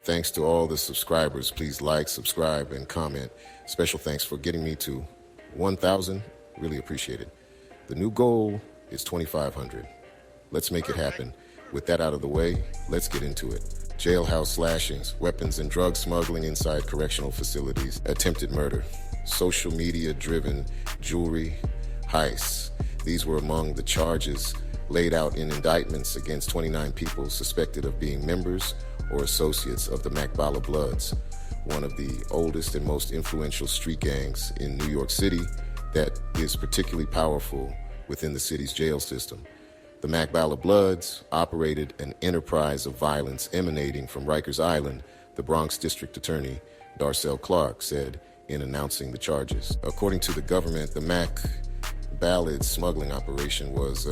Thanks to all the subscribers. Please like, subscribe, and comment. Special thanks for getting me to 1,000. Really appreciate it. The new goal is 2,500. Let's make it happen. With that out of the way, let's get into it. Jailhouse slashings, weapons and drug smuggling inside correctional facilities, attempted murder, social media-driven jewelry heists. These were among the charges laid out in indictments against 29 people suspected of being members or associates of the Macbala Bloods, one of the oldest and most influential street gangs in New York City that is particularly powerful within the city's jail system. The Macbala Bloods operated an enterprise of violence emanating from Rikers Island, the Bronx District Attorney Darcel Clark said in announcing the charges. According to the government, the Mac Ballad smuggling operation was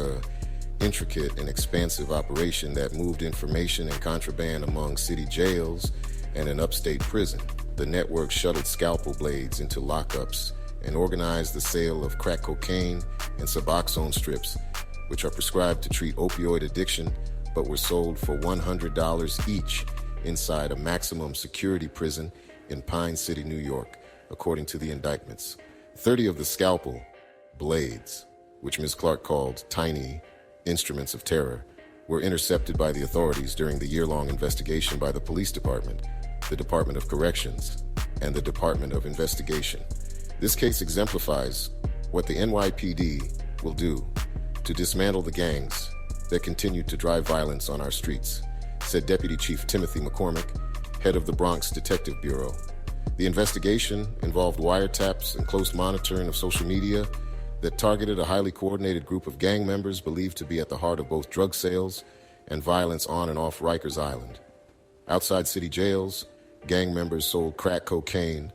intricate and expansive operation that moved information and contraband among city jails and an upstate prison. The network shuttled scalpel blades into lockups and organized the sale of crack cocaine and Suboxone strips, which are prescribed to treat opioid addiction, but were sold for $100 each inside a maximum security prison in Pine City, New York, according to the indictments. 30 of the scalpel blades, which Ms. Clark called tiny instruments of terror, were intercepted by the authorities during the year-long investigation by the police department, the Department of Corrections, and the Department of Investigation. This case exemplifies what the NYPD will do to dismantle the gangs that continue to drive violence on our streets, said Deputy Chief Timothy McCormick, head of the Bronx Detective Bureau. The investigation involved wiretaps and close monitoring of social media that targeted a highly coordinated group of gang members believed to be at the heart of both drug sales and violence on and off Rikers Island. Outside city jails, gang members sold crack cocaine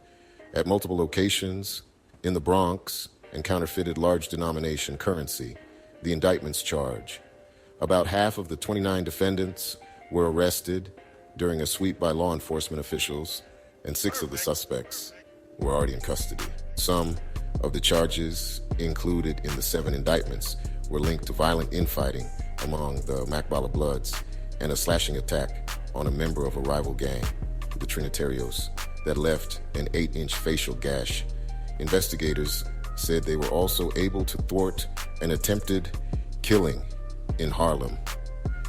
at multiple locations in the Bronx and counterfeited large denomination currency, the indictments charge. About half of the 29 defendants were arrested during a sweep by law enforcement officials, and 6 of the suspects were already in custody. Some of the charges included in the 7 indictments were linked to violent infighting among the Macbala Bloods and a slashing attack on a member of a rival gang, the Trinitarios, that left an 8-inch facial gash. Investigators said they were also able to thwart an attempted killing in Harlem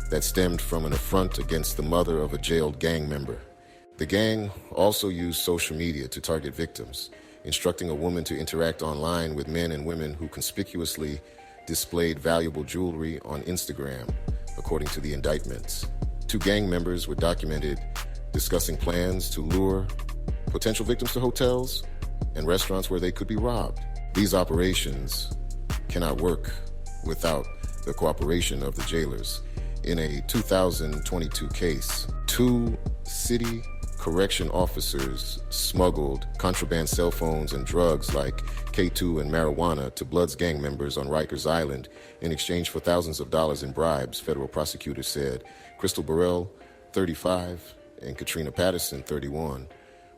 that stemmed from an affront against the mother of a jailed gang member. The gang also used social media to target victims, instructing a woman to interact online with men and women who conspicuously displayed valuable jewelry on Instagram, according to the indictments. 2 gang members were documented discussing plans to lure potential victims to hotels and restaurants where they could be robbed. These operations cannot work without the cooperation of the jailers. In a 2022 case, 2 city correction officers smuggled contraband cell phones and drugs like K2 and marijuana to Bloods gang members on Rikers Island in exchange for thousands of dollars in bribes, federal prosecutors said. Crystal Burrell, 35, and Katrina Patterson, 31,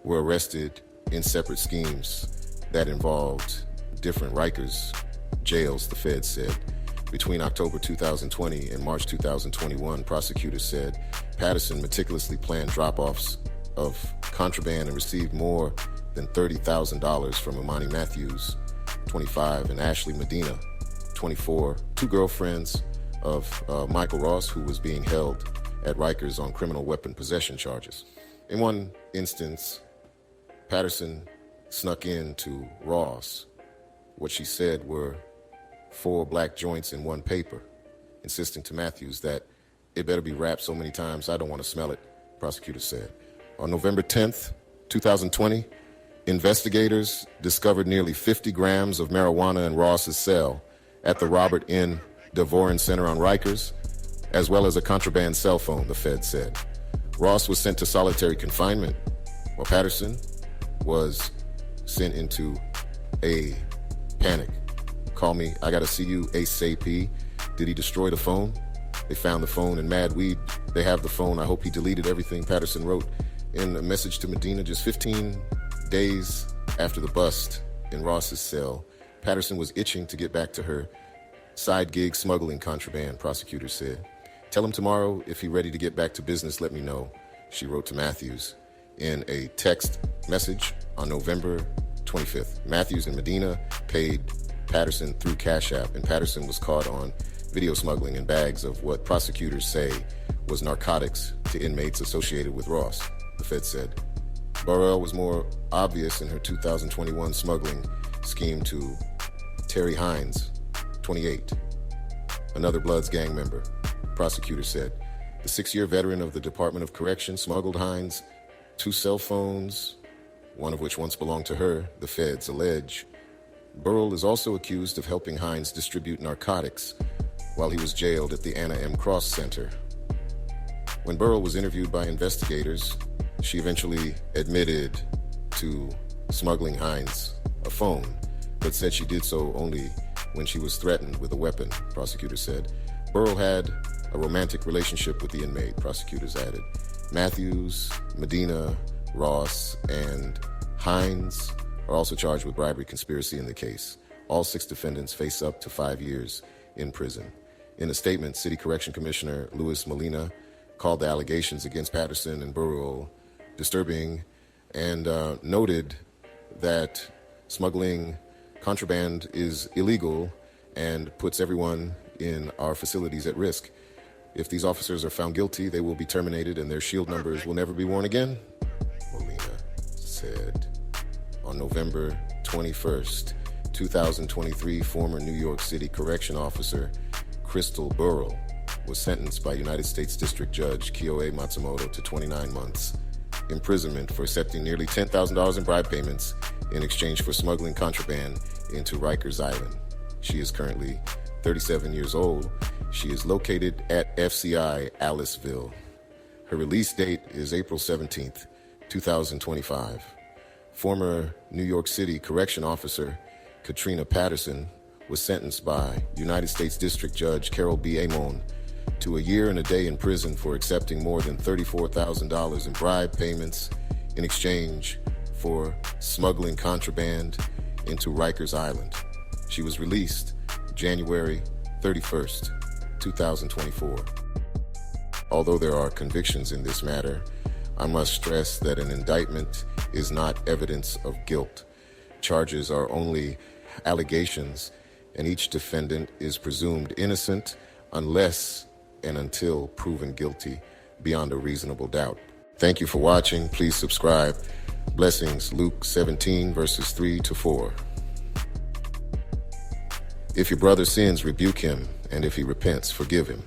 were arrested in separate schemes that involved different Rikers jails, the Fed said. Between October 2020 and March 2021, prosecutors said Patterson meticulously planned drop-offs of contraband and received more than $30,000 from Imani Matthews, 25, and Ashley Medina, 24, 2 girlfriends of Michael Ross, who was being held at Rikers on criminal weapon possession charges. In one instance, Patterson snuck in to Ross what she said were 4 black joints in 1 paper, insisting to Matthews that it better be wrapped so many times I don't want to smell it, prosecutors said. On November 10th, 2020, investigators discovered nearly 50 grams of marijuana in Ross's cell at the Robert N. Devoren Center on Rikers, as well as a contraband cell phone, the Fed said. Ross was sent to solitary confinement, while Patterson was sent into a panic. Call me, I gotta see you ASAP. Did he destroy the phone? They found the phone in Mad Weed. They have the phone. I hope he deleted everything, Patterson wrote in a message to Medina just 15 days after the bust in Ross's cell. Patterson was itching to get back to her side gig smuggling contraband, prosecutors said. Tell him tomorrow if he's ready to get back to business, let me know. she wrote to Matthews in a text message on November 25th. Matthews and Medina paid Patterson through Cash App, and Patterson was caught on video smuggling in bags of what prosecutors say was narcotics to inmates associated with Ross, the Fed said. Burrell was more obvious in her 2021 smuggling scheme to Terry Hines, 28, another Bloods gang member, prosecutors said. The 6-year veteran of the Department of Correction smuggled Hines 2 cell phones, one of which once belonged to her, the feds allege. Burrell is also accused of helping Hines distribute narcotics while he was jailed at the Anna M. Cross Center. When Burrell was interviewed by investigators, she eventually admitted to smuggling Hines a phone, but said she did so only when she was threatened with a weapon, prosecutors said. Burrell had a romantic relationship with the inmate, prosecutors added. Matthews, Medina, Ross, and Hines are also charged with bribery conspiracy in the case. All 6 defendants face up to 5 years in prison. In a statement, City Correction Commissioner Louis Molina called the allegations against Patterson and Burrell disturbing and noted that smuggling contraband is illegal and puts everyone in our facilities at risk. If these officers are found guilty, they will be terminated and their shield numbers will never be worn again, Molina said. On November 21st, 2023, former New York City Correction Officer Crystal Burrell was sentenced by United States District Judge Kyoe Matsumoto to 29 months imprisonment for accepting nearly $10,000 in bribe payments in exchange for smuggling contraband into Rikers Island. She is currently 37 years old. She is located at FCI Aliceville. Her release date is April 17th, 2025. Former New York City Correction Officer Katrina Patterson was sentenced by United States District Judge Carol B. Amon to 1 year and a day in prison for accepting more than $34,000 in bribe payments in exchange for smuggling contraband into Rikers Island. She was released January 31st, 2024. Although there are convictions in this matter, I must stress that an indictment is not evidence of guilt. Charges are only allegations, and each defendant is presumed innocent unless and until proven guilty beyond a reasonable doubt. Thank you for watching. Please subscribe. Blessings, Luke 17, verses 3-4. If your brother sins, rebuke him, and if he repents, forgive him.